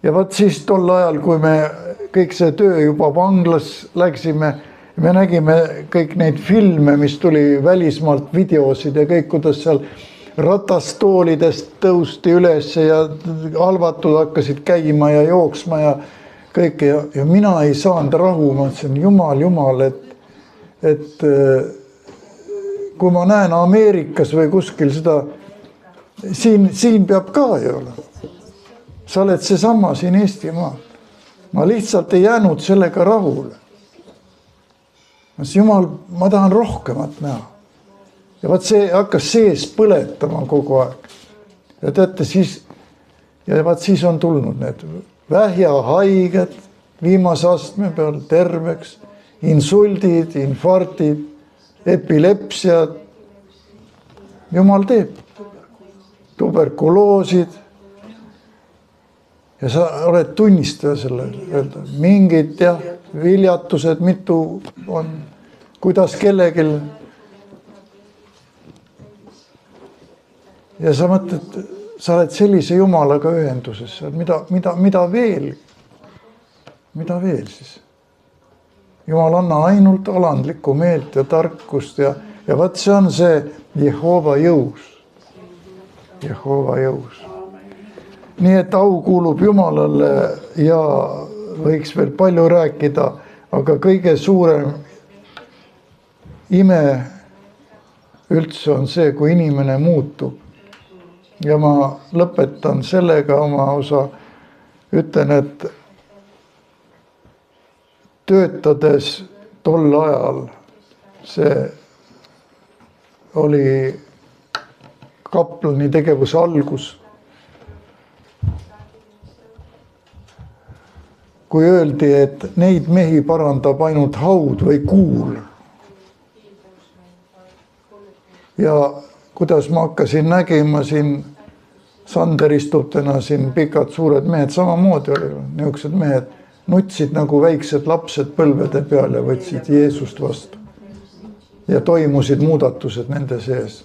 Ja vaat siis tol ajal, kui me kõik see töö juba vanglas läksime, me nägime kõik neid filme, mis tuli välismaalt videosid ja kõik, kuidas seal ratastoolidest tõusti üles ja halvatud hakkasid käima ja jooksma ja kõike. Ja mina ei saanud rahu, ma ütlesin, Jumal, et kui ma näen Ameerikas või kuskil seda siin peab ka ju olema. Sa oled seesama siin Eestimaal. Ma lihtsalt ei jäänud sellega rahule. Jumal, ma tahan rohkemat näha. Ja vaat see hakkas sees põletama kogu aeg. Ja teate, siis on tulnud need vähjahaiged viimase astme peal terveks, insuldid, infarktid, epilepsiad. Jumal teeb. Tuberkuloosid. Ja sa oled tunnistaja selle öelda. Mingid viljatused, mitu on, kuidas kellegil. Ja sa mõtled, sa oled sellise Jumalaga ühenduses. Mida veel? Mida veel siis? Jumal anna ainult alandlikku meelt ja tarkust ja vaat see on see Jehova jõus. Jehova jõus. Nii et au kuulub Jumalale ja võiks veel palju rääkida, aga kõige suurem ime üldse on see, kui inimene muutub. Ja ma lõpetan sellega oma osa, ütlen, et töötades tol ajal, see oli kaplani tegevuse algus. Kui öeldi, et neid mehi parandab ainult haud või kuul. Ja kuidas ma hakkasin nägima siin sanderistutena siin pikad suured mehed, samamoodi oli niisugused mehed, nutsid nagu väiksed lapsed põlvede peal ja võtsid Jeesust vastu. Ja toimusid muudatused nende sees.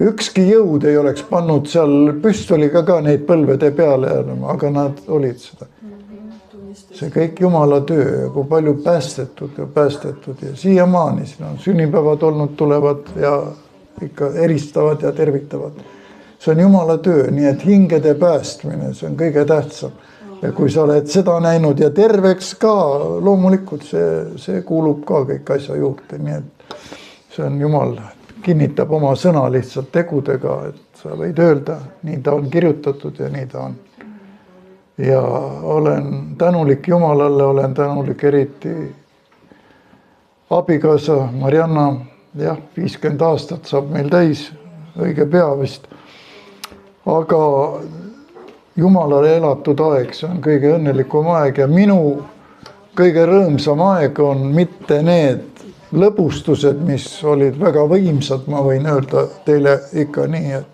Ükski jõud ei oleks pannud seal püstoliga ka neid põlvede peale, aga nad olid seda. See kõik Jumala töö, kui palju päästetud ja siiamaani siin on sünnipäevad olnud, tulevad ja ikka eristavad ja tervitavad. See on Jumala töö, nii et hingede päästmine, see on kõige tähtsam. Ja kui sa oled seda näinud ja terveks ka, loomulikult see kuulub ka kõik asja juurde, nii et see on Jumal kinnitab oma sõna lihtsalt tegudega, et sa võid öelda, nii ta on kirjutatud ja nii ta on. Ja olen tänulik Jumalale, olen tänulik eriti abikaasa Marianna, 50 aastat saab meil täis, õige pea vist. Aga Jumalale elatud aeg, see on kõige õnnelikum aeg ja minu kõige rõõmsam aeg on mitte need lõbustused, mis olid väga võimsad, ma võin öelda teile ikka nii, et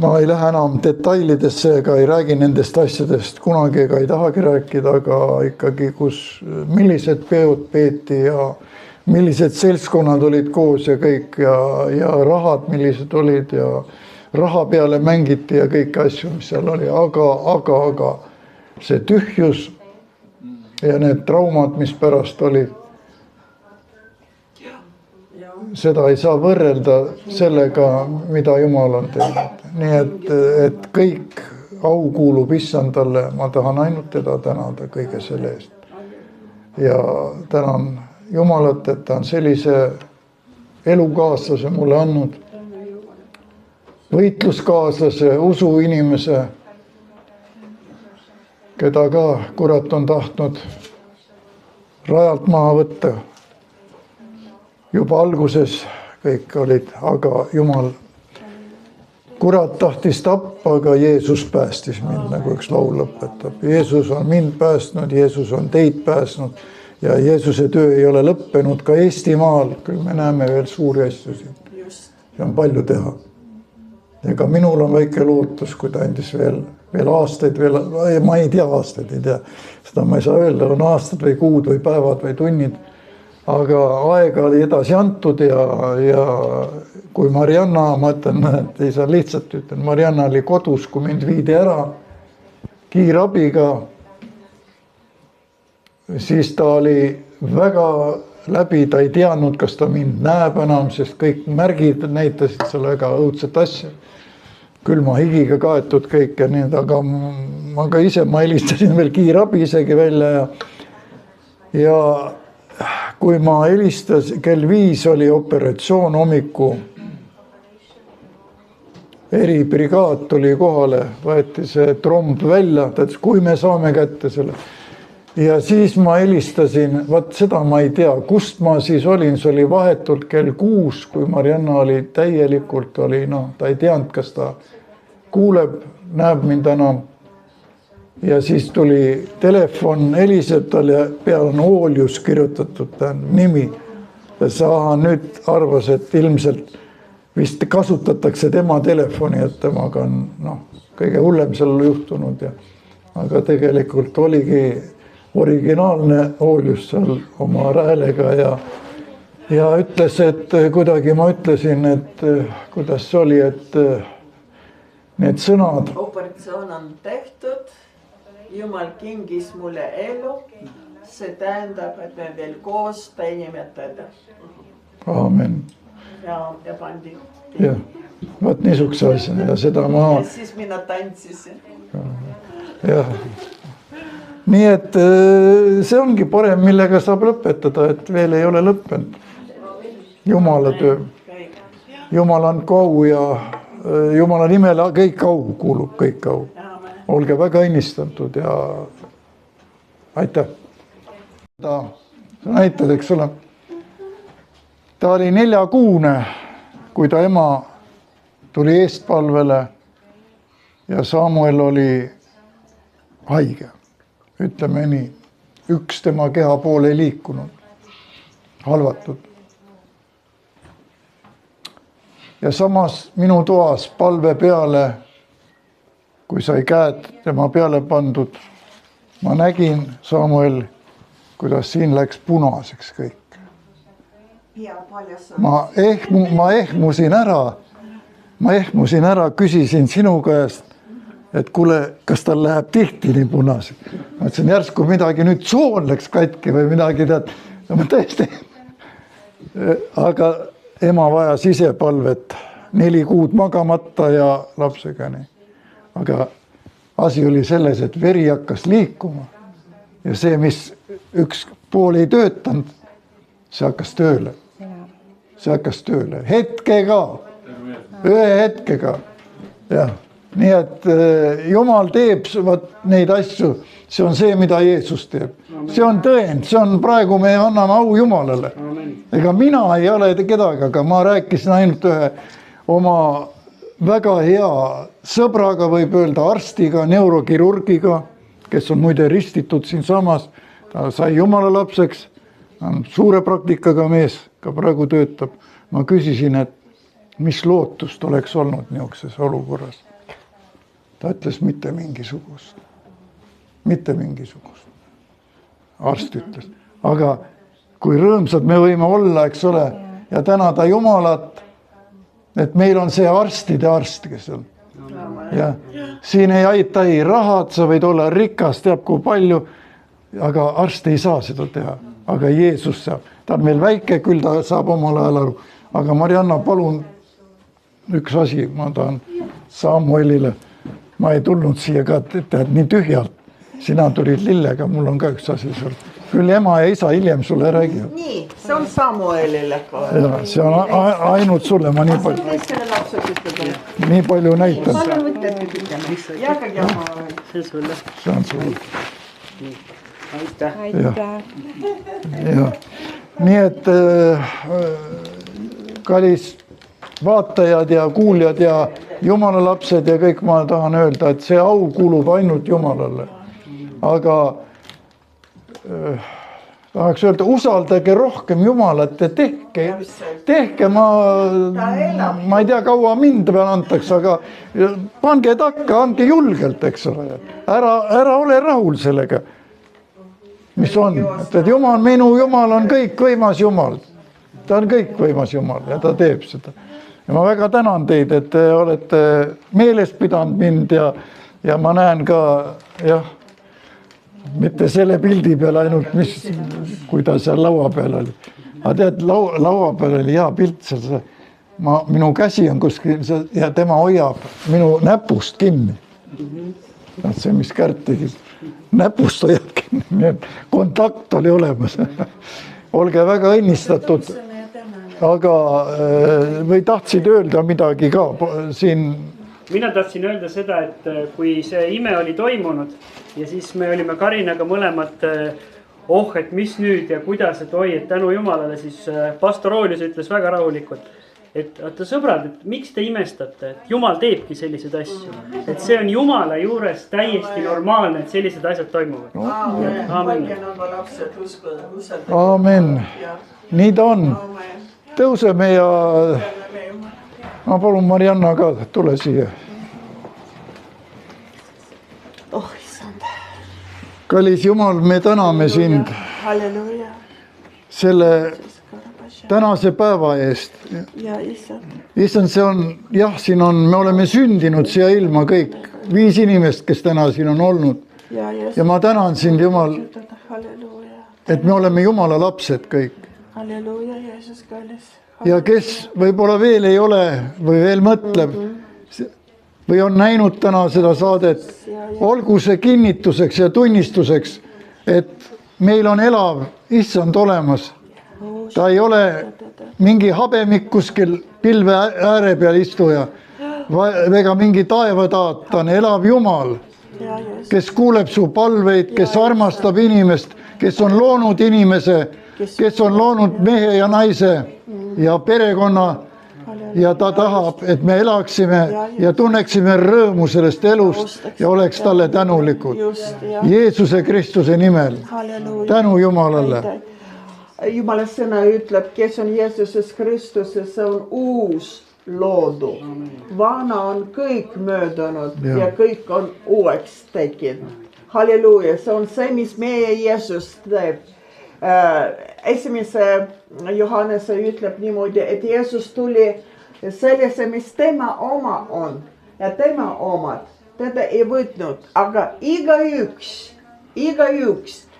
ma ei lähe enam detailidesse ega ei räägi nendest asjadest kunagi ega ei tahagi rääkida, aga ikkagi, millised peod peeti ja millised seltskonnad olid koos ja kõik ja rahad, millised olid ja raha peale mängiti ja kõiki asju, mis seal oli, aga see tühjus ja need traumad, mis pärast olid, seda ei saa võrrelda sellega, mida Jumal on teinud. Nii et kõik au kuulub Issandale, ma tahan ainult teda tänada kõige selle eest. Ja tänan Jumalat, et ta on sellise elukaaslase mulle andnud, võitluskaaslase, usuinimese, keda ka kurat on tahtnud rajalt maha võtta. Juba alguses kõik olid, aga Jumal, kurat tahtis tappa, aga Jeesus päästis mind, nagu üks laul lõpetab. Jeesus on mind päästnud, Jeesus on teid päästnud ja Jeesuse töö ei ole lõppenud ka Eestimaal, küll me näeme veel suuri asju siin. See on palju teha. Ja ka minul on väike lootus, kui ta andis veel aastaid, ma ei tea aastaid, ei tea. Seda ma ei saa öelda, on aastad või kuud või päevad või tunnid. Aga aega oli edasi antud ja kui Marianna, ma ütlen, et ei saa lihtsalt ütlen, Marianna oli kodus, kui mind viidi ära kiirabiga, siis ta oli väga läbi, ta ei teadnud, kas ta mind näeb enam, sest kõik märgid näitasid selle väga õudset asja. Külma higiga kaetud kõik ja nii, aga ma ka ise, ma helistasin veel kiirabi isegi välja ja kui ma helistas, kell 5 oli operatsioon hommiku, eribrigaad tuli kohale, võeti see tromb välja, ta ütles, kui me saame kätte selle. Ja siis ma helistasin, seda ma ei tea, kust ma siis olin, see oli vahetult kell 6, kui Marianna oli täielikult, ta ei teadnud, kas ta kuuleb, näeb mind enam. Ja siis tuli telefon, heliseb tal ja peal on Oolius kirjutatud ta nimi. Ja sa nüüd arvas, et ilmselt vist kasutatakse tema telefoni, et temaga on kõige hullem seal juhtunud. Aga tegelikult oligi originaalne Oolius seal oma häälega ja ütles, et kuidagi ma ütlesin, et kuidas see oli, et need sõnad. Operatsioon on tehtud, Jumal kingis mulle elu, see tähendab, et me veel koos teenimetada. Aamen. Ja pandi. Jah, võt niisuguse asja ja seda ma. Ja siis mina tantsisin. Jah. Nii et see ongi parem, millega saab lõpetada, et veel ei ole lõppenud. Jumala töö. Jumal on au ja Jumala nimele kõik au kuulub, kõik au. Olge väga õnnistatud ja aitäh. Sa näitad, eks ole. Ta oli 4-kuune, kui ta ema tuli eestpalvele ja Samuel oli haige. Ütleme nii, üks tema keha poole ei liikunud, halvatud. Ja samas minu toas palve peale, kui sai käed tema peale pandud, ma nägin, Samuel, kuidas siin läks punaseks kõik. Ma ehmusin ära, küsisin sinu käest, et kuule, kas tal läheb tihti nii punaseks. Ma ütlesin, järsku midagi nüüd soon läks katki või midagi tead. Ma tõesti. Aga ema vajas ise palvet 4 kuud magamata ja lapsega nii. Aga asi oli selles, et veri hakkas liikuma ja see, mis üks pool ei töötanud, see hakkas tööle. See hakkas tööle. Hetkega. Ühe hetkega. Jah. Nii et Jumal teeb neid asju. See on see, mida Jeesus teeb. See on tõend. See on praegu me anname au Jumalale. Ega mina ei ole kedagi, aga ma rääkisin ainult ühe oma väga hea sõbraga, võib öelda arstiga, neurokirurgiga, kes on muide ristitud siin samas. Ta sai Jumala lapseks. On suure praktikaga mees, ka praegu töötab. Ma küsisin, et mis lootust oleks olnud niisuguses olukorras. Ta ütles mitte mingisugust. Mitte mingisugust. Arst ütles. Aga kui rõõmsad me võime olla, eks ole, ja tänada Jumalat, et meil on see arstide arst, kes on. Ja siin ei aita ei rahad, sa võid olla rikas, teab kui palju, aga arst ei saa seda teha. Aga Jeesus saab. Ta on meil väike, küll ta saab omal ajal aru. Aga Marianna, palun üks asi, ma tahan Samuelile. Ma ei tulnud siia ka tead nii tühjalt. Sina tulid Lillega, mul on ka üks asi sul. Küll ema ja isa hiljem sulle räägi. Nii, see on Samuelile. Ja, see on ainult sulle, ma nii palju. Nii palju näitan. See on sulle. Aitäh. Ja. Nii et kallis vaatajad ja kuuljad ja Jumala lapsed ja kõik ma tahan öelda, et see au kuulub ainult Jumalale. Aga tahaks öelda, usaldage rohkem Jumalat ja tehke ma ei tea, kaua mind peal antakse, aga pange takka, ange julgelt, eks ole. Ära ole rahul sellega. Mis on, et Jumal, minu Jumal on kõikvõimas Jumal. Ta on kõikvõimas Jumal ja ta teeb seda. Ja ma väga tänan teid, et te olete meeles pidanud mind ja ma näen ka, jah, mitte selle pildi peal ainult, kui ta seal laua peal oli. Aga tead, laua peal oli hea pilt seal. Minu käsi on kuskil ja tema hoiab minu näpust kinni. See, mis Kärt tegi. Näpust hoiab kinni. Kontakt oli olemas. olge väga õnnistatud. Aga või tahtsid öelda midagi ka siin? Mina tahtsin öelda seda, et kui see ime oli toimunud ja siis me olime Karinaga mõlemad et mis nüüd ja kuidas, et oi, et tänu Jumalale, siis pastor Oolius ütles väga rahulikult, et vaata sõbrad, et miks te imestate, et Jumal teebki selliseid asju, et see on Jumala juures täiesti normaalne, et sellised asjad toimuvad. Aamen. Nii ta on. Tõuseme ja ma palun Marianna ka, tule siia. Kallis Jumal, me täname sind selle tänase päeva eest. Issand, see on, jah, siin on, me oleme sündinud siia ilma kõik 5 inimest, kes täna siin on olnud. Ja ma tänan sind, Jumal, et me oleme Jumala lapsed kõik. Ja kes võib-olla veel ei ole või veel mõtleb või on näinud täna seda saadet, olgu see kinnituseks ja tunnistuseks, et meil on elav Issand olemas. Ta ei ole mingi habemik kuskil pilve ääre peal istuja, ega mingi taevataat, ta on elav Jumal, kes kuuleb su palveid, kes armastab inimest, kes on loonud inimese, kes on loonud mehe ja naise ja perekonna ja ta tahab, et me elaksime ja tunneksime rõõmu sellest elust ja oleks talle tänulikud. Jeesuse Kristuse nimel. Tänu Jumalale. Jumala sõna ütleb, kes on Jeesuses Kristuses, see on uus loodu. Vana on kõik möödunud ja kõik on uueks tekkinud. Halleluuja, see on see, mis meie Jeesus teeb. Esimese Johannese ütleb niimoodi, et Jeesus tuli sellesse, mis tema oma on ja tema omad teda ei võtnud, aga igaüks,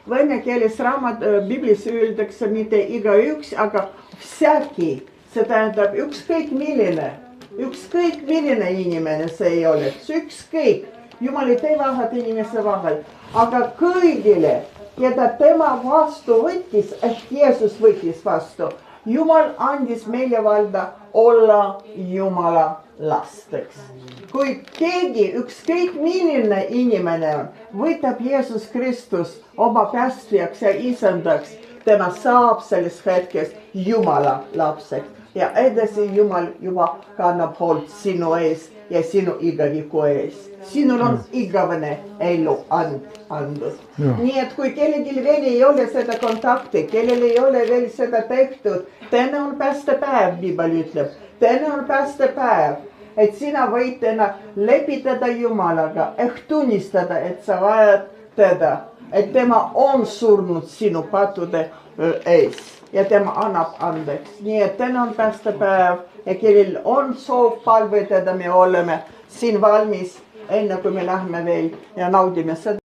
vene keeles raamat, Biblis öeldakse mitte igaüks, aga всякий, see tähendab ükskõik milline inimene see ei ole, ükskõik, Jumal ei tee vahet inimese vahel, aga kõigile, keda tema vastu võttis, ehk Jeesus võttis vastu, Jumal andis meile valda olla Jumala lasteks. Kui keegi, ükskõik milline inimene on, võtab Jeesus Kristus oma päästjaks ja isandaks, tema saab sellest hetkest Jumala lapseks. Ja edasi Jumal juba kannab hoolt sinu ees ja sinu igaviku ees. Sinul on igavene elu andnud. Nii et kui kellelgi veel ei ole seda kontakti, kellel ei ole veel seda tehtud, täna on päästepäev, Bibel ütleb. Täna on päästepäev, et sina võid lepitada Jumalaga, ehk tunnistada, et sa vajad teda, et tema on surnud sinu pattude ees. Ja tema annab andeks. Nii et täna on päästepäev ja kellel on soov palvetada, me oleme siin valmis, enne kui me lähme veel ja naudime seda.